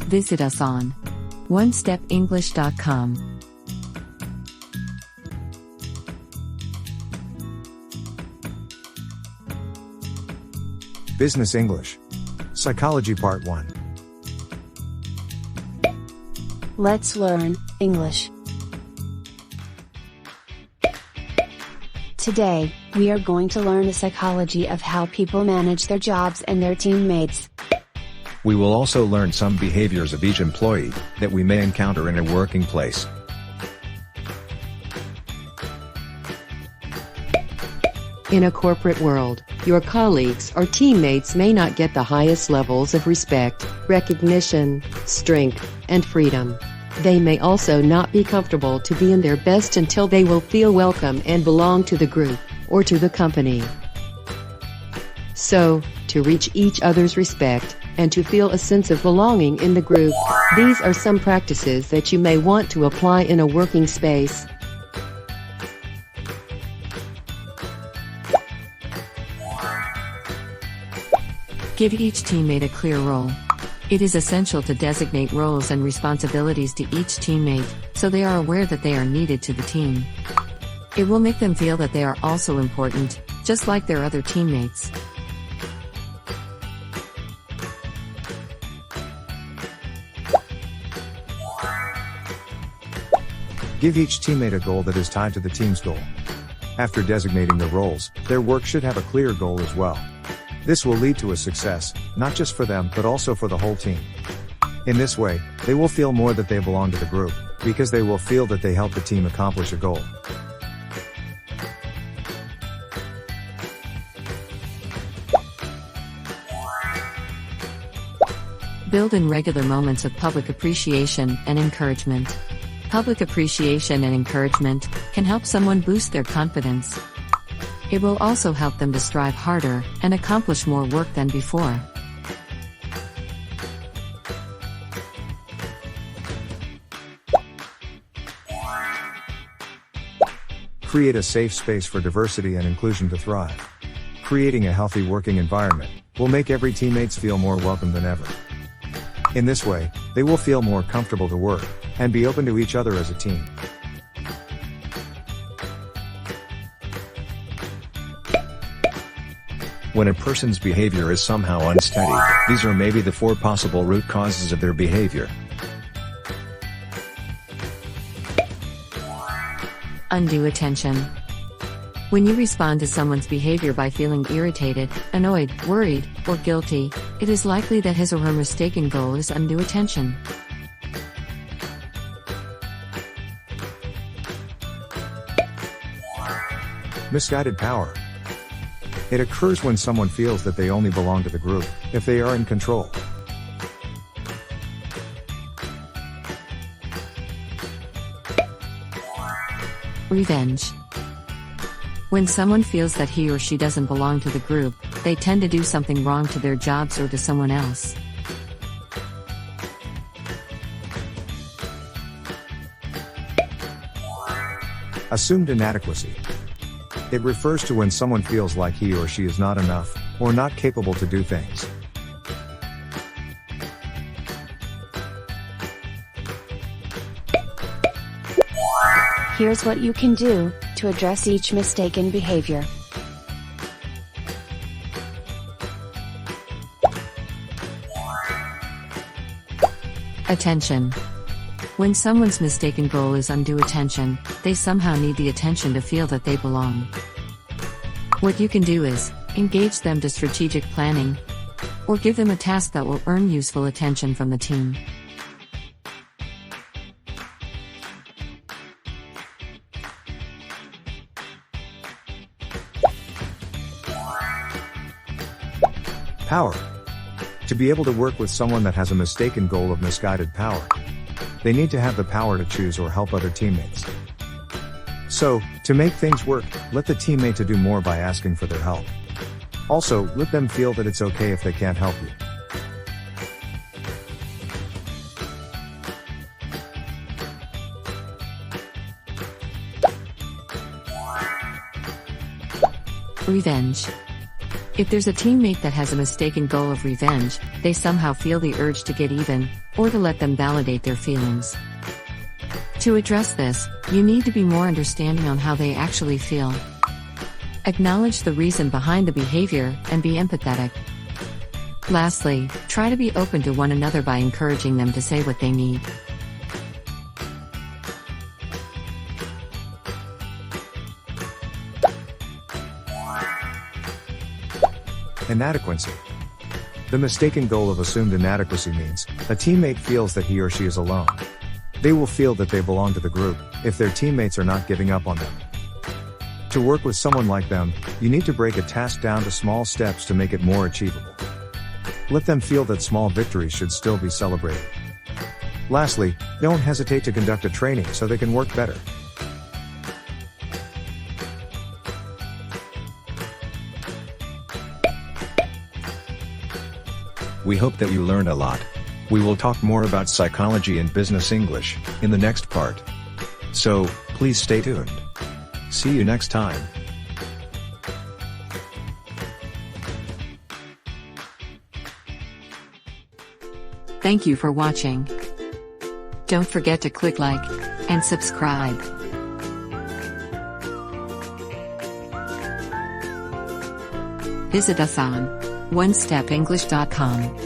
Visit us on onestepenglish.com. Business English. Psychology Part 1. Let's learn English. Today, we are going to learn the psychology of how people manage their jobs and their teammates. We will also learn some behaviors of each employee that we may encounter in a working place. In a corporate world, your colleagues or teammates may not get the highest levels of respect, recognition, strength, and freedom. They may also not be comfortable to be in their best until they will feel welcome and belong to the group, or to the company. So, to reach each other's respect, and to feel a sense of belonging in the group, these are some practices that you may want to apply in a working space. Give each teammate a clear role. It is essential to designate roles and responsibilities to each teammate, so they are aware that they are needed to the team. It will make them feel that they are also important, just like their other teammates. Give each teammate a goal that is tied to the team's goal. After designating the roles, their work should have a clear goal as well. This will lead to a success, not just for them but also for the whole team. In this way, they will feel more that they belong to the group, because they will feel that they help the team accomplish a goal. Build in regular moments of public appreciation and encouragement. Public appreciation and encouragement can help someone boost their confidence. It will also help them to strive harder and accomplish more work than before. Create a safe space for diversity and inclusion to thrive. Creating a healthy working environment will make every teammate feel more welcome than ever. In this way, they will feel more comfortable to work and be open to each other as a team. When a person's behavior is somehow unsteady, these are maybe the 4 possible root causes of their behavior. Undue attention. When you respond to someone's behavior by feeling irritated, annoyed, worried, or guilty, it is likely that his or her mistaken goal is undue attention. Misguided power. It occurs when someone feels that they only belong to the group if they are in control. Revenge. When someone feels that he or she doesn't belong to the group, they tend to do something wrong to their jobs or to someone else. Assumed inadequacy. It refers to when someone feels like he or she is not enough, or not capable to do things. Here's what you can do to address each mistaken behavior. Attention. When someone's mistaken goal is undue attention, they somehow need the attention to feel that they belong. What you can do is engage them to strategic planning, or give them a task that will earn useful attention from the team. Power. To be able to work with someone that has a mistaken goal of misguided power, they need to have the power to choose or help other teammates. So, to make things work, let the teammate to do more by asking for their help. Also, let them feel that it's okay if they can't help you. Revenge. If there's a teammate that has a mistaken goal of revenge, they somehow feel the urge to get even, or to let them validate their feelings. To address this, you need to be more understanding on how they actually feel. Acknowledge the reason behind the behavior, and be empathetic. Lastly, try to be open to one another by encouraging them to say what they need. Inadequacy. The mistaken goal of assumed inadequacy means a teammate feels that he or she is alone. They will feel that they belong to the group if their teammates are not giving up on them. To work with someone like them, you need to break a task down to small steps to make it more achievable. Let them feel that small victories should still be celebrated. Lastly, don't hesitate to conduct a training so they can work better. We hope that you learned a lot. We will talk more about psychology and business English in the next part. So, please stay tuned. See you next time. Thank you for watching. Don't forget to click like and subscribe. Visit us on onestepenglish.com.